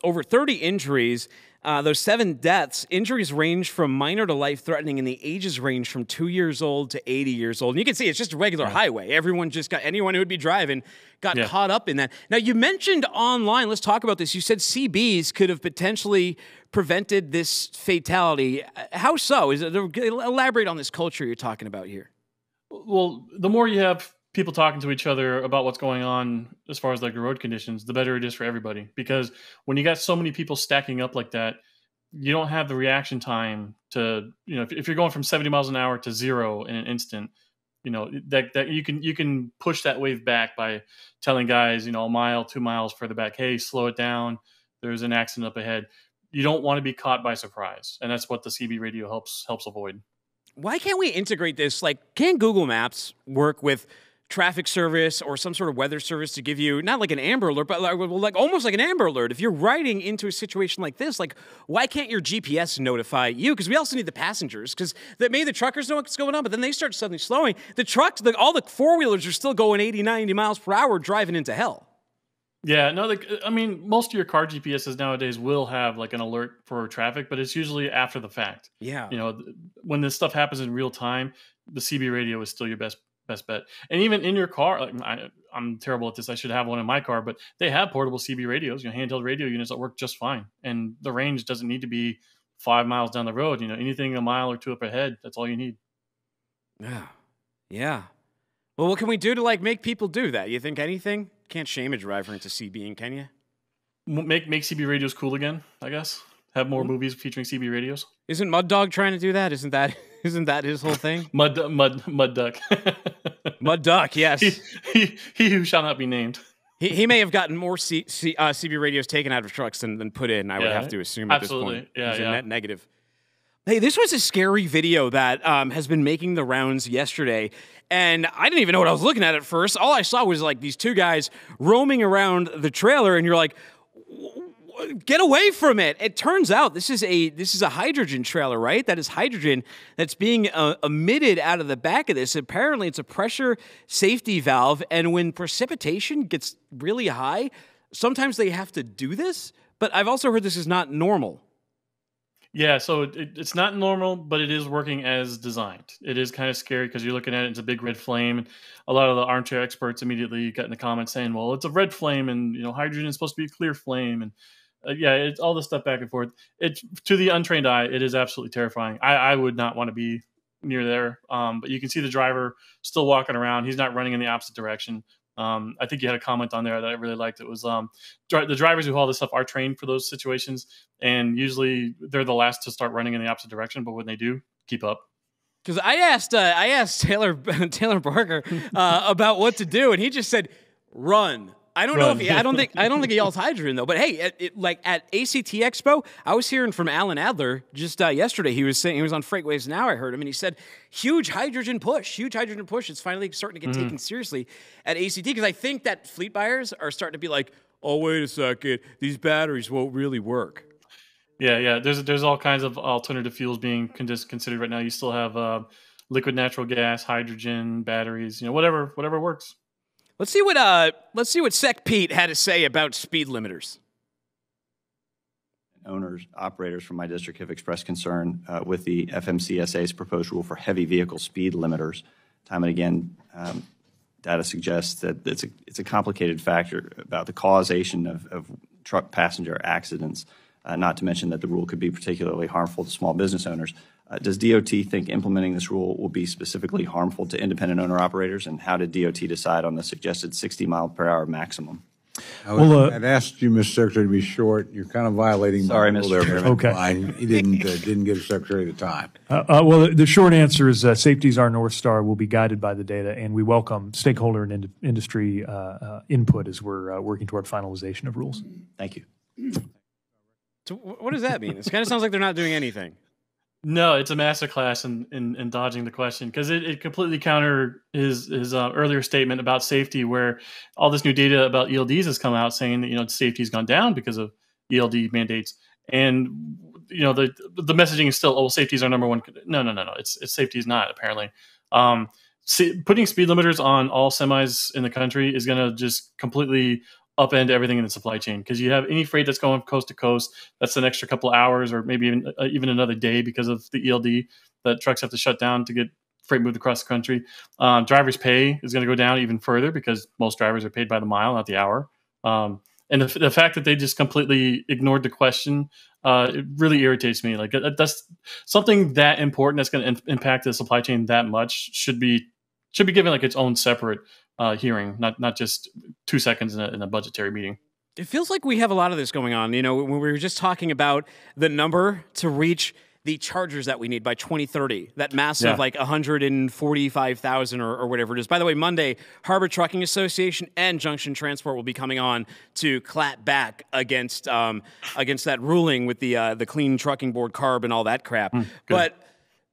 over 30 injuries. Those 7 deaths, injuries range from minor to life-threatening, and the ages range from 2 years old to 80 years old. And you can see it's just a regular highway. Anyone who would be driving got caught up in that. Now, you mentioned online, let's talk about this. You said CBs could have potentially prevented this fatality. How so? Elaborate on this culture you're talking about here. Well, the more you have people talking to each other about what's going on as far as like the road conditions, the better it is for everybody. Because when you got so many people stacking up like that, you don't have the reaction time to, if you're going from 70 miles an hour to 0 in an instant, that you can push that wave back by telling guys, a mile, 2 miles further back, hey, slow it down. There's an accident up ahead. You don't want to be caught by surprise. And that's what the CB radio helps avoid. Why can't we integrate this? Like, can Google Maps work with traffic service or some sort of weather service to give you not like an Amber Alert, but like almost like an Amber Alert? If you're riding into a situation like this, like, why can't your GPS notify you? Because we also need the passengers, because maybe the truckers know what's going on, but then they start suddenly slowing. The trucks, all the four-wheelers are still going 80, 90 miles per hour driving into hell. Yeah, no, most of your car GPSs nowadays will have like an alert for traffic, but it's usually after the fact. Yeah. When this stuff happens in real time, the CB radio is still your best bet. And even in your car, like I'm terrible at this. I should have one in my car, but they have portable CB radios, handheld radio units that work just fine. And the range doesn't need to be 5 miles down the road. Anything a mile or 2 up ahead, that's all you need. Yeah. Well, what can we do to like make people do that? You think anything? Can't shame a driver into CBing, can you? Make CB radios cool again, I guess. Have more movies featuring CB radios. Isn't Mud Dog trying to do that? Isn't that his whole thing? Mud Duck. Mud Duck, yes. He who shall not be named. He may have gotten more CB radios taken out of trucks than put in, I would have to assume at this point. He's a net negative. Hey, this was a scary video that has been making the rounds yesterday, and I didn't even know what I was looking at first. All I saw was like these 2 guys roaming around the trailer, and you're like, get away from it. It turns out this is a hydrogen trailer, right? That is hydrogen that's being emitted out of the back of this. Apparently, it's a pressure safety valve, and when precipitation gets really high, sometimes they have to do this, but I've also heard this is not normal. Yeah, so it's not normal, but it is working as designed. It is kind of scary because you're looking at it, it's a big red flame. A lot of the armchair experts immediately got in the comments saying, well, it's a red flame and hydrogen is supposed to be a clear flame. And it's all this stuff back and forth. To the untrained eye, it is absolutely terrifying. I would not want to be near there. But you can see the driver still walking around. He's not running in the opposite direction. I think you had a comment on there that I really liked. It was the drivers who haul this stuff are trained for those situations, and usually they're the last to start running in the opposite direction. But when they do, keep up. Because I asked Taylor Barker about what to do, and he just said, "Run." I don't know if I don't think he yells hydrogen though. But hey, like at ACT Expo, I was hearing from Alan Adler just yesterday. He was saying, he was on FreightWaves Now. I heard him, and he said, huge hydrogen push. It's finally starting to get taken seriously at ACT, because I think that fleet buyers are starting to be like, oh, wait a second, these batteries won't really work. Yeah. There's all kinds of alternative fuels being considered right now. You still have liquid natural gas, hydrogen, batteries, whatever works. Let's see what Sec Pete had to say about speed limiters. Owners, operators from my district have expressed concern with the FMCSA's proposed rule for heavy vehicle speed limiters. Time and again, data suggests that it's a complicated factor about the causation of truck passenger accidents, not to mention that the rule could be particularly harmful to small business owners. Does DOT think implementing this rule will be specifically harmful to independent owner-operators, and how did DOT decide on the suggested 60-mile-per-hour maximum? I'd asked you, Mr. Secretary, to be short. You're kind of violating Sorry, my rule Mr. there. Chairman. Okay. Okay. He didn't give the Secretary the time. Well, the short answer is safety is our North Star. We'll be guided by the data, and we welcome stakeholder and industry input as we're working toward finalization of rules. Thank you. So what does that mean? It kind of sounds like they're not doing anything. No, it's a masterclass in dodging the question, because it completely counter his earlier statement about safety, where all this new data about ELDs has come out saying that safety has gone down because of ELD mandates, and the messaging is still, safety is our number one. No. It's safety is not, apparently. Putting speed limiters on all semis in the country is going to just completely upend everything in the supply chain, because you have any freight that's going coast to coast, that's an extra couple of hours or maybe even another day because of the ELD that trucks have to shut down to get freight moved across the country. Drivers' pay is going to go down even further because most drivers are paid by the mile, not the hour. And the fact that they just completely ignored the question, it really irritates me. Like, that's something that important that's going to impact the supply chain that much should be given like its own separate hearing, not just 2 seconds in a budgetary meeting. It feels like we have a lot of this going on. When we were just talking about the number to reach the chargers that we need by 2030, that massive, like 145,000 or whatever it is. By the way, Monday, Harbor Trucking Association and Junction Transport will be coming on to clap back against that ruling with the Clean Trucking Board CARB and all that crap. But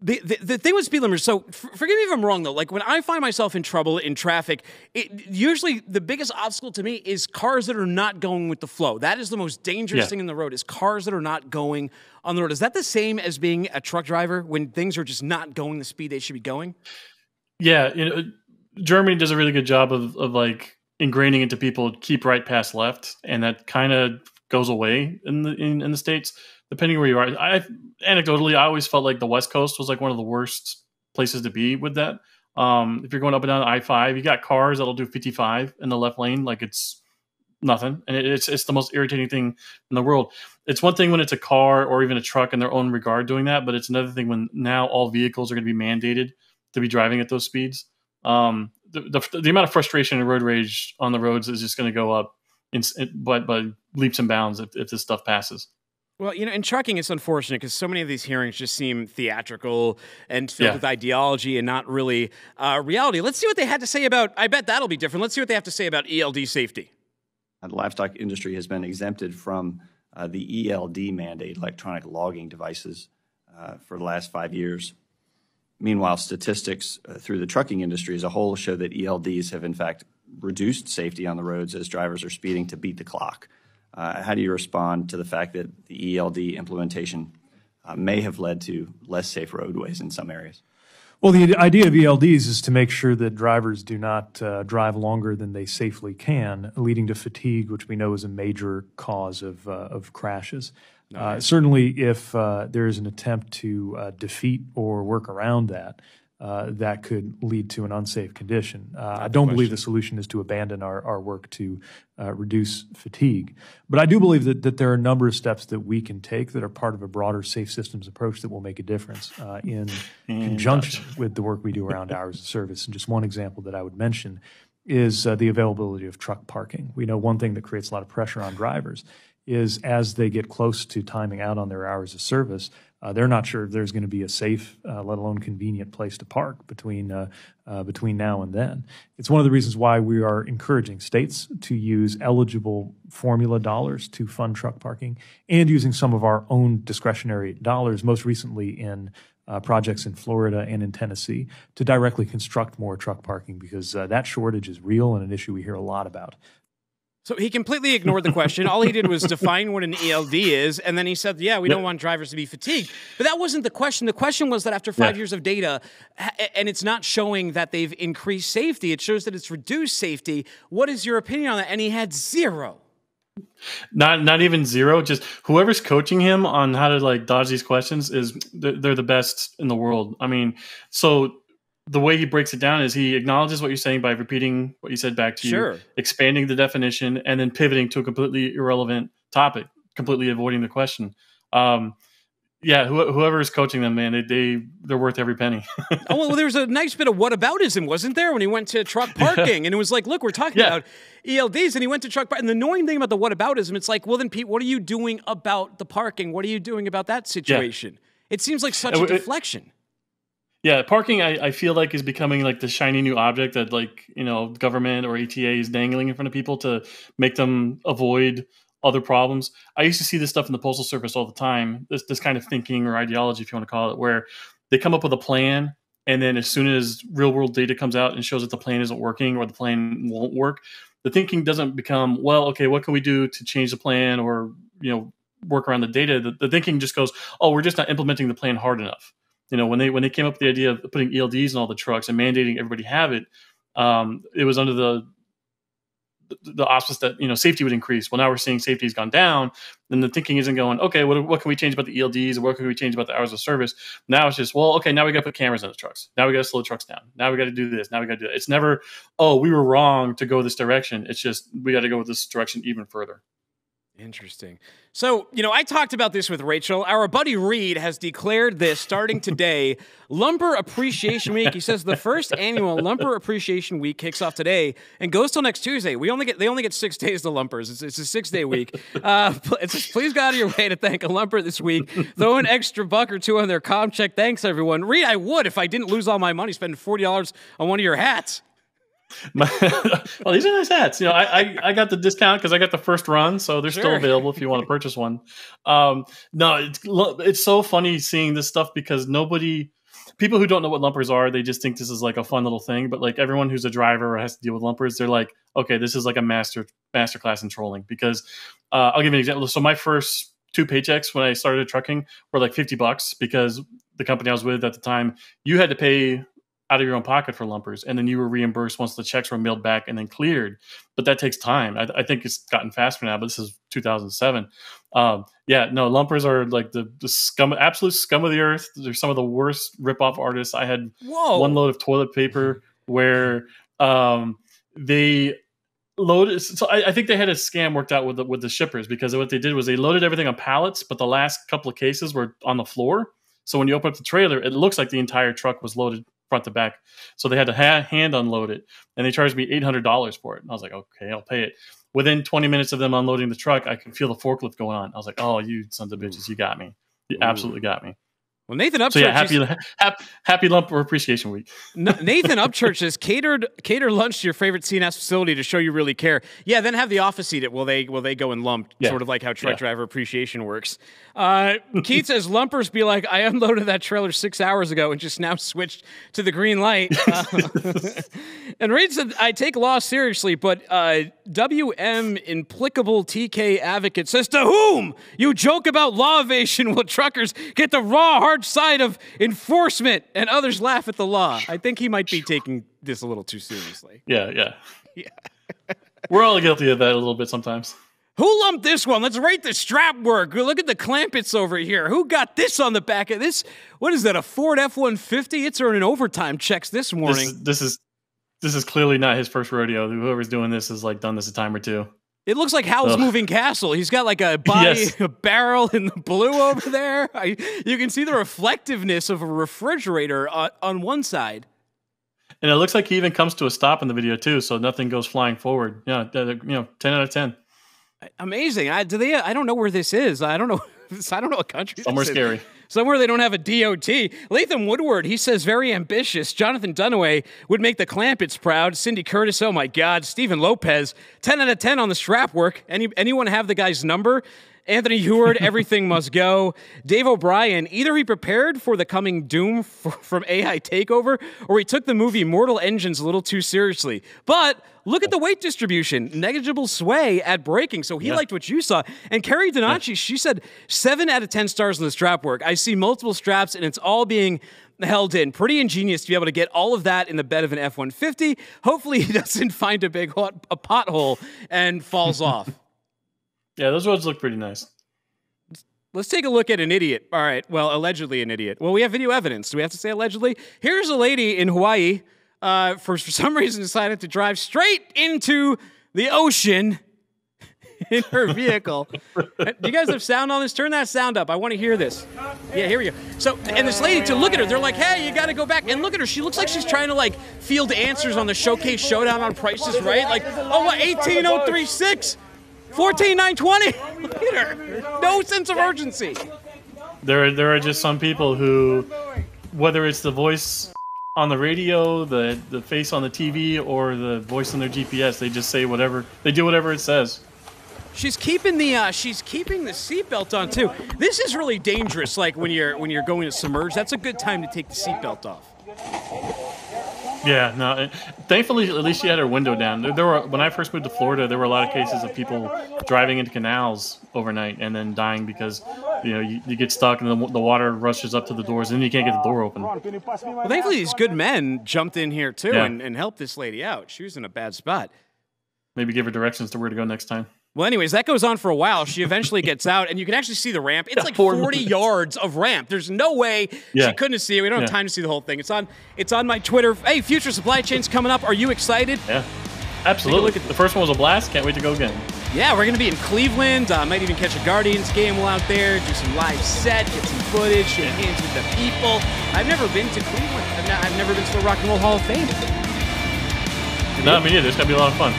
the thing with speed limiters, so forgive me if I'm wrong, though. Like, when I find myself in trouble in traffic, usually the biggest obstacle to me is cars that are not going with the flow. That is the most dangerous thing in the road, is cars that are not going on the road. Is that the same as being a truck driver when things are just not going the speed they should be going? Yeah, Germany does a really good job of like ingraining into people keep right past left, and that kind of goes away in the States. Depending where you are, anecdotally, I always felt like the West Coast was like one of the worst places to be with that. If you're going up and down I-5, you got cars that'll do 55 in the left lane, like it's nothing, and it's the most irritating thing in the world. It's one thing when it's a car or even a truck in their own regard doing that, but it's another thing when now all vehicles are going to be mandated to be driving at those speeds. The amount of frustration and road rage on the roads is just going to go up by leaps and bounds if this stuff passes. Well, in trucking, it's unfortunate because so many of these hearings just seem theatrical and filled with ideology and not really reality. Let's see what they had to say about, I bet that'll be different. Let's see what they have to say about ELD safety. The livestock industry has been exempted from the ELD mandate, electronic logging devices, for the last 5 years. Meanwhile, statistics through the trucking industry as a whole show that ELDs have, in fact, reduced safety on the roads as drivers are speeding to beat the clock. How do you respond to the fact that the ELD implementation may have led to less safe roadways in some areas? Well, the idea of ELDs is to make sure that drivers do not drive longer than they safely can, leading to fatigue, which we know is a major cause of crashes. Certainly, if there is an attempt to defeat or work around that, that could lead to an unsafe condition. I don't believe the solution is to abandon our work to reduce fatigue. But I do believe that there are a number of steps that we can take that are part of a broader safe systems approach that will make a difference in conjunction with the work we do around hours of service. And just one example that I would mention is the availability of truck parking. We know one thing that creates a lot of pressure on drivers is as they get close to timing out on their hours of service, they're not sure if there's going to be a safe, let alone convenient place to park between now and then. It's one of the reasons why we are encouraging states to use eligible formula dollars to fund truck parking and using some of our own discretionary dollars, most recently in projects in Florida and in Tennessee, to directly construct more truck parking because that shortage is real and an issue we hear a lot about. So he completely ignored the question. All he did was define what an ELD is, and then he said, yeah, we don't want drivers to be fatigued. But that wasn't the question. The question was that after 5 years of data, and it's not showing that they've increased safety, it shows that it's reduced safety. What is your opinion on that? And he had zero. Not even zero. Just whoever's coaching him on how to dodge these questions they're the best in the world. I mean, so the way he breaks it down is he acknowledges what you're saying by repeating what you said back to you, expanding the definition, and then pivoting to a completely irrelevant topic, completely avoiding the question. Yeah, whoever is coaching them, man, they're worth every penny. Oh, well, there was a nice bit of whataboutism, wasn't there, when he went to truck parking? And it was like, look, we're talking about ELDs, and he went to truck parking. And the annoying thing about the whataboutism, it's like, well, then, Pete, what are you doing about the parking? What are you doing about that situation? It seems like such a deflection. Yeah, parking, I feel like, is becoming like the shiny new object that, like, government or ETA is dangling in front of people to make them avoid other problems. I used to see this stuff in the Postal Service all the time, this kind of thinking or ideology, if you want to call it, where they come up with a plan, and then as soon as real world data comes out and shows that the plan isn't working or the plan won't work, the thinking doesn't become, well, okay, what can we do to change the plan or, work around the data? The thinking just goes, oh, we're just not implementing the plan hard enough. When they came up with the idea of putting ELDs in all the trucks and mandating everybody have it, it was under the auspice that safety would increase. Well, now we're seeing safety has gone down, and the thinking isn't going, okay, what can we change about the ELDs, or what can we change about the hours of service? Now it's just, well, okay, now we got to put cameras on the trucks. Now we got to slow the trucks down. Now we got to do this. Now we got to do that. It's never, oh, we were wrong to go this direction. It's just we got to go this direction even further. Interesting. So, I talked about this with Rachel. Our buddy Reed has declared this starting today, Lumber Appreciation Week. He says the first annual Lumber Appreciation Week kicks off today and goes till next Tuesday. They only get 6 days to lumpers. It's a 6-day week. Please go out of your way to thank a lumper this week. Throw an extra $1 or $2 on their comm check. Thanks, everyone. Reed, I would if I didn't lose all my money spending $40 on one of your hats. Well, these are nice hats. I got the discount because I got the first run, so they're still available if you want to purchase one. No, it's so funny seeing this stuff because people who don't know what lumpers are, they just think this is like a fun little thing. But like everyone who's a driver or has to deal with lumpers, they're like, okay, this is like a master class in trolling. Because I'll give you an example. So my first 2 paychecks when I started trucking were like $50 because the company I was with at the time, you had to pay out of your own pocket for lumpers, and then you were reimbursed once the checks were mailed back and then cleared. But that takes time. I think it's gotten faster now, but this is 2007. Lumpers are like the scum, absolute scum of the earth. They're some of the worst rip-off artists. I had one load of toilet paper where they loaded. So I think they had a scam worked out with the shippers, because what they did was they loaded everything on pallets, but the last couple of cases were on the floor. So when you open up the trailer, it looks like the entire truck was loaded front to back. So they had to hand unload it, and they charged me $800 for it. And I was like, okay, I'll pay it. Within 20 minutes of them unloading the truck, I could feel the forklift going on. I was like, oh, you sons of bitches, you got me. You absolutely got me. Well, Nathan Upchurch. So happy Lumper Appreciation Week. Nathan Upchurch says cater lunch to your favorite CNS facility to show you really care. Yeah, then have the office eat it. Will they go and lump? Yeah. Sort of like how truck driver appreciation works. Keith says lumpers be like, I unloaded that trailer 6 hours ago and just now switched to the green light. And Reed said, I take law seriously, but WM implicable TK advocate says, to whom you joke about law evasion will truckers get the raw hard side of enforcement, and others laugh at the law. I think he might be taking this a little too seriously. Yeah. We're all guilty of that a little bit sometimes. Who lumped this one? Let's rate the strap work. Look at the clampets over here. Who got this on the back of this? What is that, a Ford F-150? It's earning overtime checks this morning. This is clearly not his first rodeo. Whoever's doing this has like done this a time or two. It looks like Howl's Moving Castle. He's got like a body, a barrel in the blue over there. You can see the reflectiveness of a refrigerator on one side. And it looks like he even comes to a stop in the video too, so nothing goes flying forward. 10 out of 10. Amazing. I don't know where this is. I don't know what country. Somewhere scary. Somewhere they don't have a DOT. Latham Woodward, he says, very ambitious. Jonathan Dunaway would make the Clampets proud. Cindy Curtis, oh my God. Stephen Lopez, 10 out of 10 on the strap work. Anyone have the guy's number? Anthony Heward, everything must go. Dave O'Brien, either he prepared for the coming doom from AI takeover, or he took the movie Mortal Engines a little too seriously. But look at the weight distribution. Negligible sway at braking, so he liked what you saw. And Carrie Donacci, she said 7 out of 10 stars on the strap work. I see multiple straps, and it's all being held in. Pretty ingenious to be able to get all of that in the bed of an F-150. Hopefully he doesn't find a big pothole and falls off. Yeah, those roads look pretty nice. Let's take a look at an idiot. All right, well, allegedly an idiot. Well, we have video evidence. Do we have to say allegedly? Here's a lady in Hawaii, for some reason decided to drive straight into the ocean in her vehicle. Do you guys have sound on this? Turn that sound up. I want to hear this. Yeah, here we go. So, and this lady, to look at her, they're like, hey, you got to go back. And look at her. She looks like she's trying to, like, field answers on the Showcase Showdown on Price is Right. Like, oh, what, 18,036? 14,920? Look at her. No sense of urgency. There are just some people who, whether it's the voice on the radio, the face on the TV, or the voice on their GPS, they just say whatever. They do whatever it says. She's keeping the seatbelt on too. This is really dangerous. Like when you're going to submerge, that's a good time to take the seatbelt off. Yeah, no. Thankfully, at least she had her window down. There were, when I first moved to Florida, there were a lot of cases of people driving into canals overnight and then dying because you get stuck and the water rushes up to the doors and then you can't get the door open. Well, thankfully, these good men jumped in here too and helped this lady out. She was in a bad spot. Maybe give her directions to where to go next time. Well, anyways, that goes on for a while. She eventually gets out, and you can actually see the ramp. It's like 40 yards of ramp. There's no way she couldn't see it. We don't have time to see the whole thing. It's on my Twitter. Hey, future supply chain's coming up. Are you excited? Yeah, absolutely. The first one was a blast. Can't wait to go again. Yeah, we're going to be in Cleveland. Might even catch a Guardians game while out there, do some live set, get some footage, shake hands with the people. I've never been to Cleveland. I've never been to the Rock and Roll Hall of Fame. No, me neither. It's going to be a lot of fun.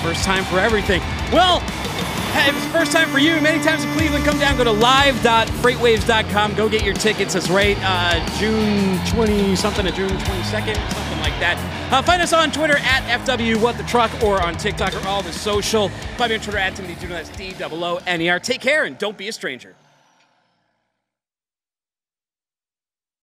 First time for everything. Well, if it's the first time for you, many times in Cleveland, come down, go to live.freightwaves.com. Go get your tickets. That's right, June 20-something to June 22nd, something like that. Find us on Twitter at FWWhatTheTruck or on TikTok or all the social. Find me on Twitter at Timothy Dooner. That's DOONER. Take care and don't be a stranger.